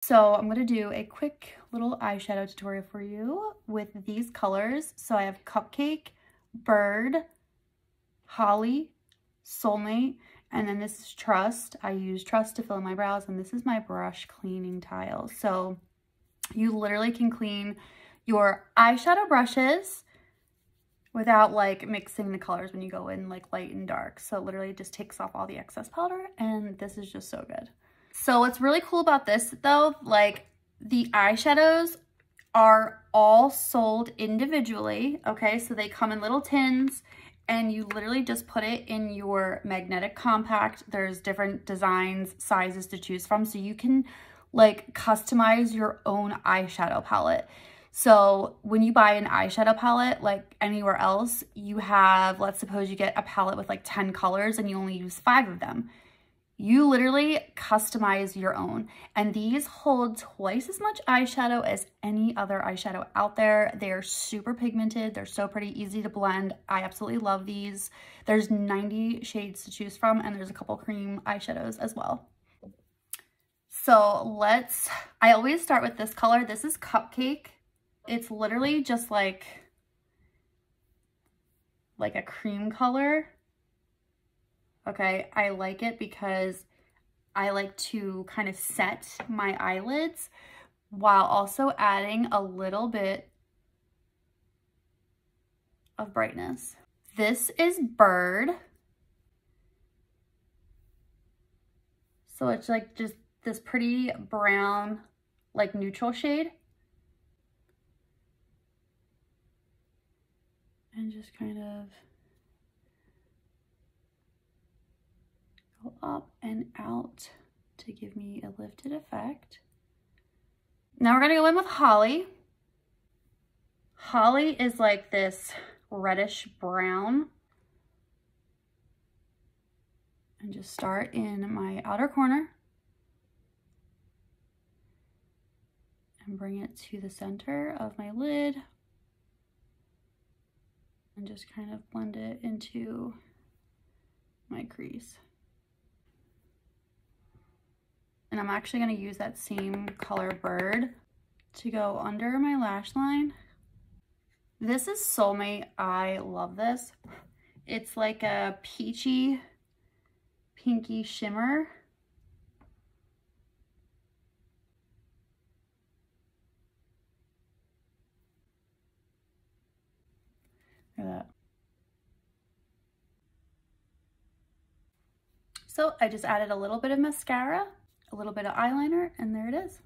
So I'm going to do a quick little eyeshadow tutorial for you with these colors. So I have Cupcake, Bird, Holly, Soulmate, and then this is Trust. I use Trust to fill in my brows, and this is my brush cleaning tile. So you literally can clean your eyeshadow brushes without like mixing the colors when you go in like light and dark. So it literally just takes off all the excess powder, and this is just so good. So what's really cool about this though, like the eyeshadows are all sold individually, okay? So they come in little tins and you literally just put it in your magnetic compact. There's different designs, sizes to choose from, so you can like customize your own eyeshadow palette. So when you buy an eyeshadow palette, like anywhere else, you have, let's suppose you get a palette with like 10 colors and you only use 5 of them. You literally customize your own, and these hold twice as much eyeshadow as any other eyeshadow out there. They're super pigmented. They're so pretty, easy to blend. I absolutely love these. There's 90 shades to choose from, and there's a couple cream eyeshadows as well. So I always start with this color. This is Cupcake. It's literally just like a cream color. Okay, I like it because I like to kind of set my eyelids while also adding a little bit of brightness. This is Bird. So it's like just this pretty brown, like neutral shade. And just kind of go up and out to give me a lifted effect. Now we're gonna go in with Holly. Holly is like this reddish brown. And just start in my outer corner and bring it to the center of my lid and just kind of blend it into my crease. And I'm actually going to use that same color Bird to go under my lash line. This is Soulmate. I love this. It's like a peachy, pinky shimmer. Look at that. So I just added a little bit of mascara, a little bit of eyeliner, and there it is.